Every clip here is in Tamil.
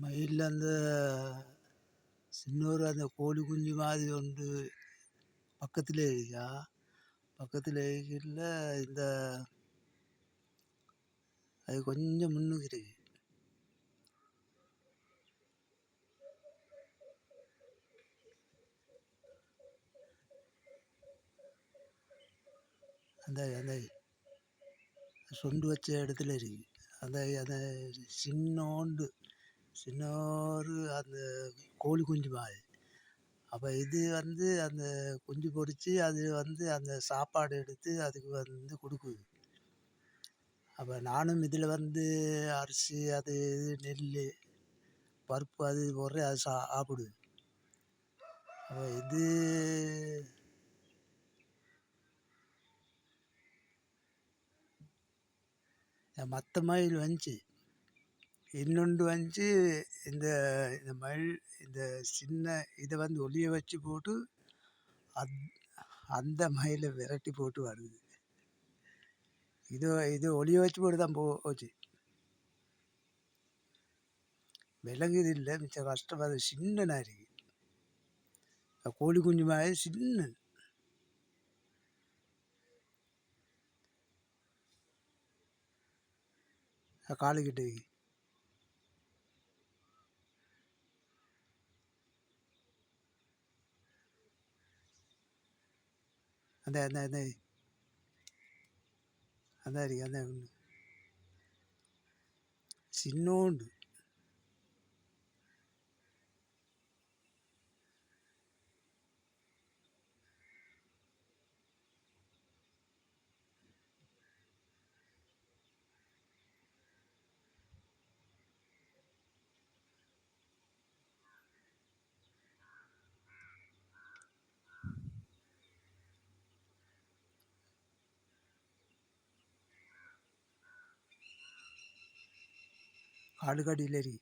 மயிலில் அந்த சின்னொரு அந்த கோழி குஞ்சு மாதிரி ஒன்று பக்கத்தில் இருக்கா. பக்கத்தில் இருக்கிற இந்த அது கொஞ்சம் முன்னுக்கு இருக்கு. அந்த அந்த சொண்டு வச்ச இடத்துல இருக்கு. அந்த அந்த சின்னோரு அந்த கோழி குஞ்சு மாதிரி. அப்போ இது அந்த குஞ்சு பொரித்து அது அந்த சாப்பாடு எடுத்து அதுக்கு கொடுக்குது. அப்போ நானும் இதில் அரிசி அது இது நெல் பருப்பு அது போடுறேன், அது சாப்பிடுது. அப்போ இது மற்ற மயில் வந்துச்சு, இன்னொன்று வந்துச்சு. இந்த இந்த மயில் இந்த சின்ன இதை ஒளிய வச்சு போட்டு அந்த மயிலை விரட்டி போட்டு வருது. இது ஒளிய வச்சு போட்டு தான் போச்சு. விலங்குது இல்லை, மிச்சம் கஷ்டம். அது சின்ன நாரி கோழி குஞ்சு மாதிரி சின்ன காலுக்கிட்ட. அந்த அந்த அந்த அந்த இருக்கு, அந்த ஒன்று சின்னோண்டு. காலுக்கடியில் இருக்கு.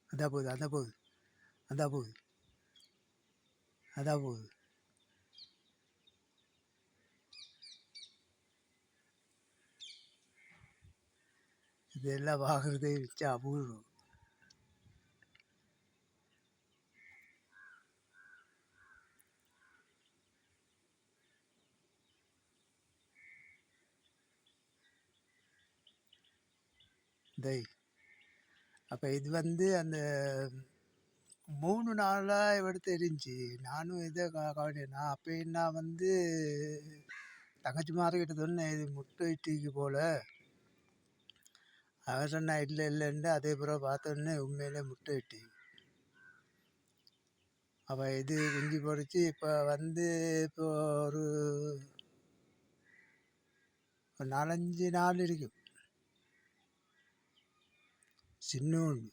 அதான் போகுது, அதான் போகுது, அதான் போகுது, அதான் போகுது. இதெல்லாம் வாங்குறதே வச்சா அபூர்வம். இந்த அப்போ இது அந்த 3 நாளாக எடுத்து எரிஞ்சு. நானும் இதை கவனிச்சேன். நான் அப்போ நான் தங்கச்சி மார்க்கிட்ட சொன்னேன், இது முட்டை இட்டிக்கு போல். அவன் சொன்னா இல்லை இல்லைன்னு. அதே பிறகு பார்த்தோன்னே உண்மையிலே முட்டை இட்டி. அப்போ இது குஞ்சு பொறிச்சு இப்போ இப்போ ஒரு 4-5 நாள் இருக்கும். சின்னோண்டு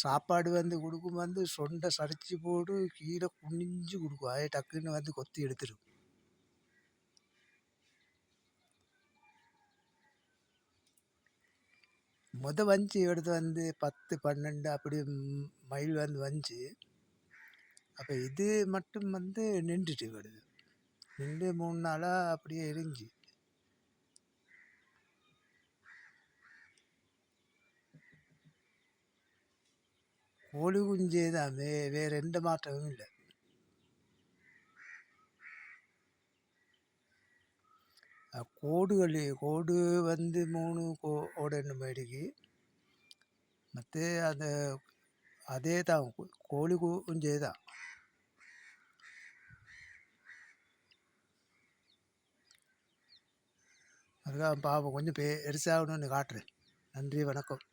சாப்பாடு கொடுக்கும் சொண்டை சரிச்சு போட்டு கீழே குனிஞ்சு கொடுக்கும். அதே டக்குன்னு கொத்தி எடுத்துடும். வந்துச்சு எடுத்து 10-12 அப்படி மயில் வந்துச்சு. அப்போ இது மட்டும் நின்றுட்டு வருது. நின்று 3 நாளாக அப்படியே எரிஞ்சு. கோழி குஞ்சே தான், வேறு எந்த மாற்றமும் இல்லை. கோடு 3 கோடு என்ன மேடிக்கு. மற்ற அதே தான் கோழி குஞ்சே தான். அதுதான் பாப்போம், கொஞ்சம் பெருசாகணும்னு காட்டுறேன். நன்றி, வணக்கம்.